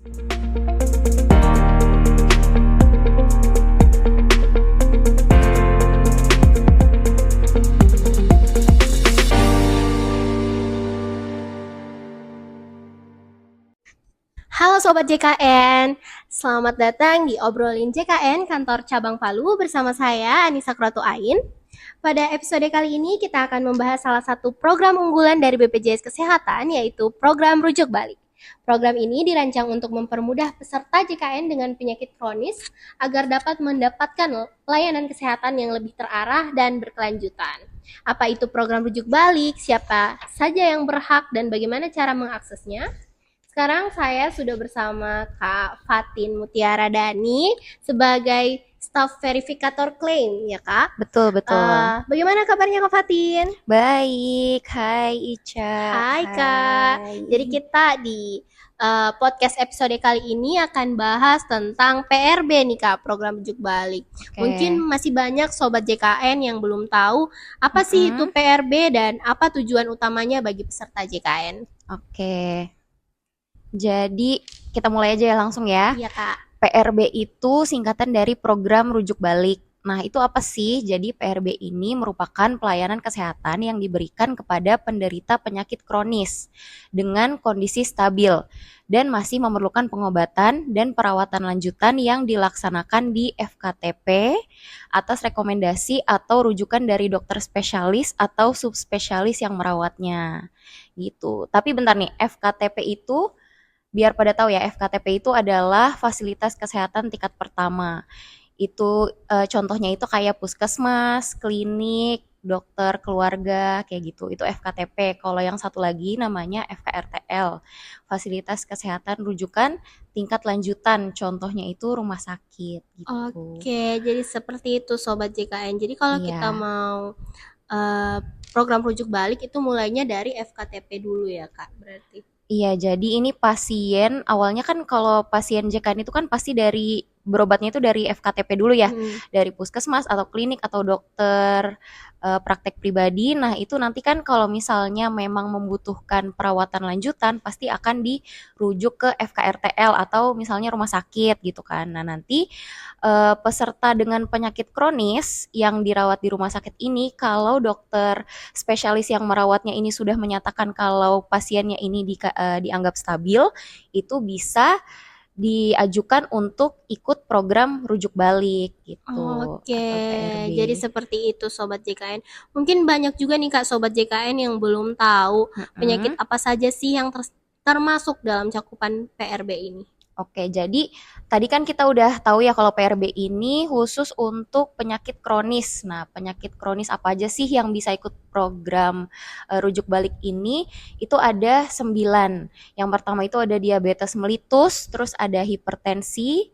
Halo Sobat JKN, selamat datang di Obrolin JKN Kantor Cabang Palu bersama saya Anissa Kroto Ain. Pada episode kali ini kita akan membahas salah satu program unggulan dari BPJS Kesehatan, yaitu program Rujuk Balik. Program ini dirancang untuk mempermudah peserta JKN dengan penyakit kronis agar dapat mendapatkan layanan kesehatan yang lebih terarah dan berkelanjutan. Apa itu program Rujuk Balik, siapa saja yang berhak, dan bagaimana cara mengaksesnya? Sekarang saya sudah bersama Kak Fatin Mutiara Dani sebagai staf verifikator klaim, ya Kak? Betul. Bagaimana kabarnya Kak Fatin? Baik, hai Ica. Hai Kak. Jadi kita di podcast episode kali ini akan bahas tentang PRB nih Kak, program rujuk balik. Oke. Mungkin masih banyak sobat JKN yang belum tahu apa sih itu PRB dan apa tujuan utamanya bagi peserta JKN. Oke. Jadi kita mulai aja ya langsung ya. Iya Kak. PRB itu singkatan dari program rujuk balik. Nah, itu apa sih? Jadi PRB ini merupakan pelayanan kesehatan yang diberikan kepada penderita penyakit kronis dengan kondisi stabil dan masih memerlukan pengobatan dan perawatan lanjutan yang dilaksanakan di FKTP atas rekomendasi atau rujukan dari dokter spesialis atau subspesialis yang merawatnya. Gitu. Tapi bentar nih, FKTP itu biar pada tahu ya, FKTP itu adalah fasilitas kesehatan tingkat pertama. Itu contohnya itu kayak puskesmas, klinik, dokter keluarga, kayak gitu. Itu FKTP. Kalau yang satu lagi namanya FKRTL, fasilitas kesehatan rujukan tingkat lanjutan. Contohnya itu rumah sakit gitu. Oke, jadi seperti itu Sobat JKN. Jadi kalau kita Iya. mau program rujuk balik itu mulainya dari FKTP dulu ya Kak, berarti. Iya, jadi ini pasien awalnya kan kalau pasien JKN itu kan pasti dari berobatnya itu dari FKTP dulu ya, dari puskesmas atau klinik atau dokter praktek pribadi. Nah, itu nanti kan kalau misalnya memang membutuhkan perawatan lanjutan pasti akan dirujuk ke FKRTL atau misalnya rumah sakit gitu kan. Nah, nanti peserta dengan penyakit kronis yang dirawat di rumah sakit ini kalau dokter spesialis yang merawatnya ini sudah menyatakan kalau pasiennya ini dianggap stabil, itu bisa diajukan untuk ikut program rujuk balik gitu Oke, atau PRB. jadi seperti itu Sobat JKN. Mungkin banyak juga nih Kak Sobat JKN yang belum tahu penyakit apa saja sih yang termasuk dalam cakupan PRB ini. Oke, jadi tadi kan kita udah tahu ya kalau PRB ini khusus untuk penyakit kronis. Nah, penyakit kronis apa aja sih yang bisa ikut program rujuk balik ini? Itu ada 9. Yang pertama itu ada diabetes mellitus, terus ada hipertensi,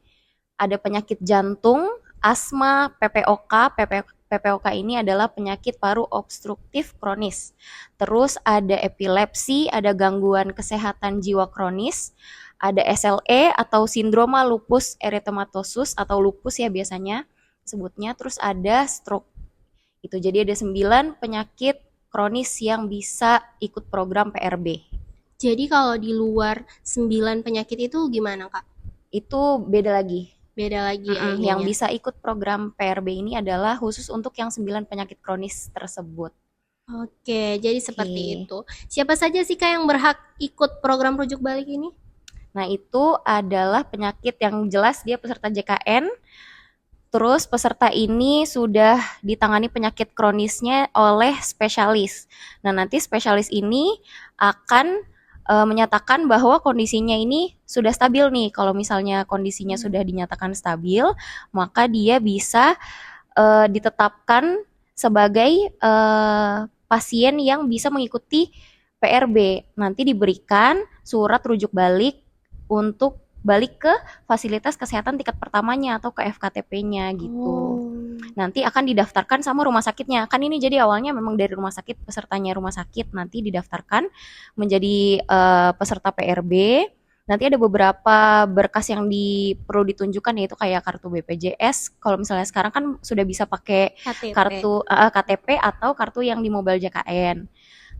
ada penyakit jantung, asma, PPOK. PPOK ini adalah penyakit paru obstruktif kronis. Terus ada epilepsi, ada gangguan kesehatan jiwa kronis, ada SLE atau sindroma lupus erythematosus atau lupus ya biasanya sebutnya, terus ada stroke. Itu jadi ada 9 penyakit kronis yang bisa ikut program PRB. Jadi kalau di luar 9 penyakit itu gimana Kak? Itu beda lagi. Beda lagi ya Yang ininya. bisa ikut program PRB ini adalah khusus untuk yang 9 penyakit kronis tersebut. Oke, jadi seperti itu. Siapa saja sih Kak yang berhak ikut program rujuk balik ini? Nah, itu adalah penyakit yang jelas dia peserta JKN. Terus peserta ini sudah ditangani penyakit kronisnya oleh spesialis. Nah, nanti spesialis ini akan menyatakan bahwa kondisinya ini sudah stabil nih. Kalau misalnya kondisinya sudah dinyatakan stabil, maka dia bisa ditetapkan sebagai pasien yang bisa mengikuti PRB. Nanti diberikan surat rujuk balik untuk balik ke fasilitas kesehatan tingkat pertamanya atau ke FKTP-nya gitu. Nanti akan didaftarkan sama rumah sakitnya. Kan ini jadi awalnya memang dari rumah sakit, pesertanya rumah sakit nanti didaftarkan menjadi peserta PRB. Nanti ada beberapa berkas yang perlu ditunjukkan, yaitu kayak kartu BPJS. Kalau misalnya sekarang kan sudah bisa pakai KTP. kartu KTP atau kartu yang di Mobile JKN.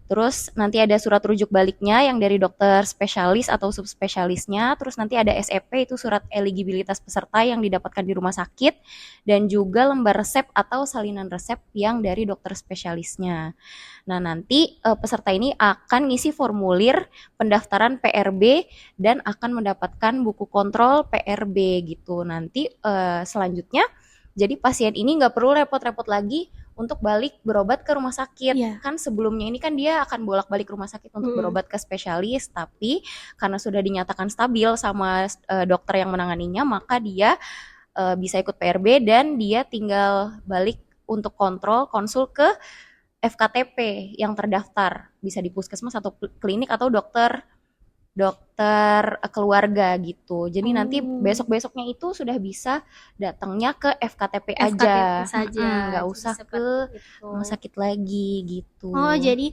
Terus nanti ada surat rujuk baliknya yang dari dokter spesialis atau subspesialisnya. Terus nanti ada SEP, itu surat eligibilitas peserta yang didapatkan di rumah sakit. Dan juga lembar resep atau salinan resep yang dari dokter spesialisnya. Nah, nanti peserta ini akan ngisi formulir pendaftaran PRB dan akan mendapatkan buku kontrol PRB gitu. Nanti selanjutnya, jadi pasien ini nggak perlu repot-repot lagi untuk balik berobat ke rumah sakit. Iya. Kan sebelumnya ini kan dia akan bolak-balik rumah sakit untuk berobat ke spesialis, tapi karena sudah dinyatakan stabil sama dokter yang menanganinya, maka dia bisa ikut PRB dan dia tinggal balik untuk kontrol konsul ke FKTP yang terdaftar, bisa di puskesmas atau klinik atau dokter dokter keluarga gitu. Jadi nanti besok-besoknya itu sudah bisa datangnya ke FKTP aja. FKTP saja. Nggak Jadi usah ke seperti itu. rumah sakit lagi gitu. Oh, jadi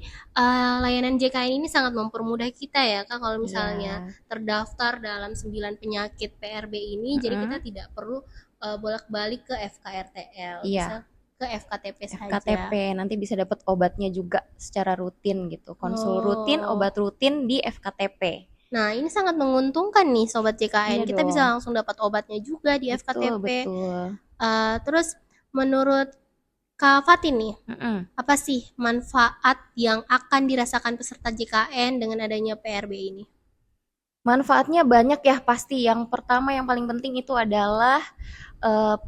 layanan JKN ini sangat mempermudah kita ya Kak, kalau misalnya Iya. terdaftar dalam 9 penyakit PRB ini, jadi kita tidak perlu bolak-balik ke FKRTL, Iya. bisa ke FKTP saja. FKTP nanti bisa dapat obatnya juga secara rutin gitu. Konsul rutin, Oh. obat rutin di FKTP. Nah, ini sangat menguntungkan nih Sobat JKN. Iya Kita bisa dong. langsung dapat obatnya juga di Betul, FKTP. betul. Terus menurut Kak Fatin nih, Mm-mm. apa sih manfaat yang akan dirasakan peserta JKN dengan adanya PRB ini? Manfaatnya banyak ya pasti. Yang pertama yang paling penting itu adalah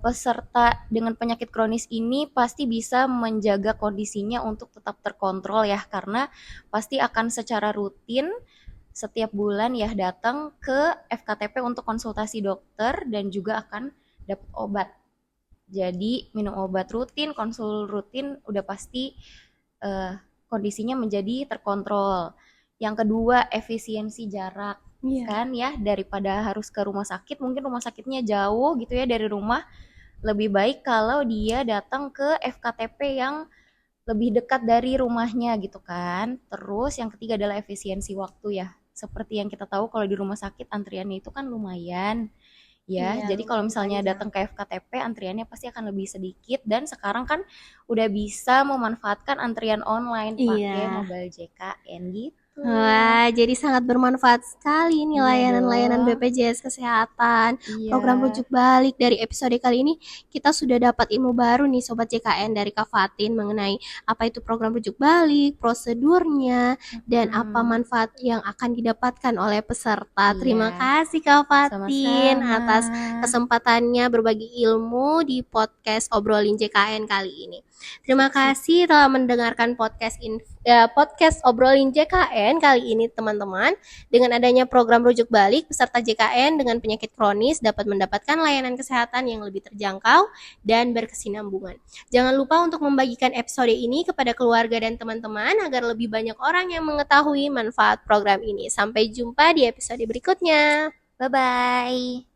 peserta dengan penyakit kronis ini pasti bisa menjaga kondisinya untuk tetap terkontrol ya, karena pasti akan secara rutin setiap bulan ya datang ke FKTP untuk konsultasi dokter dan juga akan dapat obat. Jadi minum obat rutin, konsul rutin, udah pasti kondisinya menjadi terkontrol. Yang kedua, efisiensi jarak. Kan ya, daripada harus ke rumah sakit, mungkin rumah sakitnya jauh gitu ya dari rumah, lebih baik kalau dia datang ke FKTP yang lebih dekat dari rumahnya gitu kan. Terus yang ketiga adalah efisiensi waktu ya. Seperti yang kita tahu kalau di rumah sakit antriannya itu kan lumayan ya. Iya, Jadi kalau lumayan misalnya panjang. datang ke FKTP antriannya pasti akan lebih sedikit, dan sekarang kan udah bisa memanfaatkan antrian online pakai Iya. mobile JKN gitu. Wah, jadi sangat bermanfaat sekali nih Iya layanan-layanan dong. BPJS Kesehatan. Iya. Program rujuk balik dari episode kali ini kita sudah dapat ilmu baru nih Sobat JKN dari Kak Fatin mengenai apa itu program rujuk balik, prosedurnya, dan apa manfaat yang akan didapatkan oleh peserta. Iya. Terima kasih Kak Fatin Sama-sama. atas kesempatannya berbagi ilmu di podcast Obrolin JKN kali ini. Terima kasih telah mendengarkan podcast Obrolin JKN kali ini teman-teman. Dengan adanya program rujuk balik, peserta JKN dengan penyakit kronis dapat mendapatkan layanan kesehatan yang lebih terjangkau dan berkesinambungan. Jangan lupa untuk membagikan episode ini kepada keluarga dan teman-teman agar lebih banyak orang yang mengetahui manfaat program ini. Sampai jumpa di episode berikutnya. Bye-bye.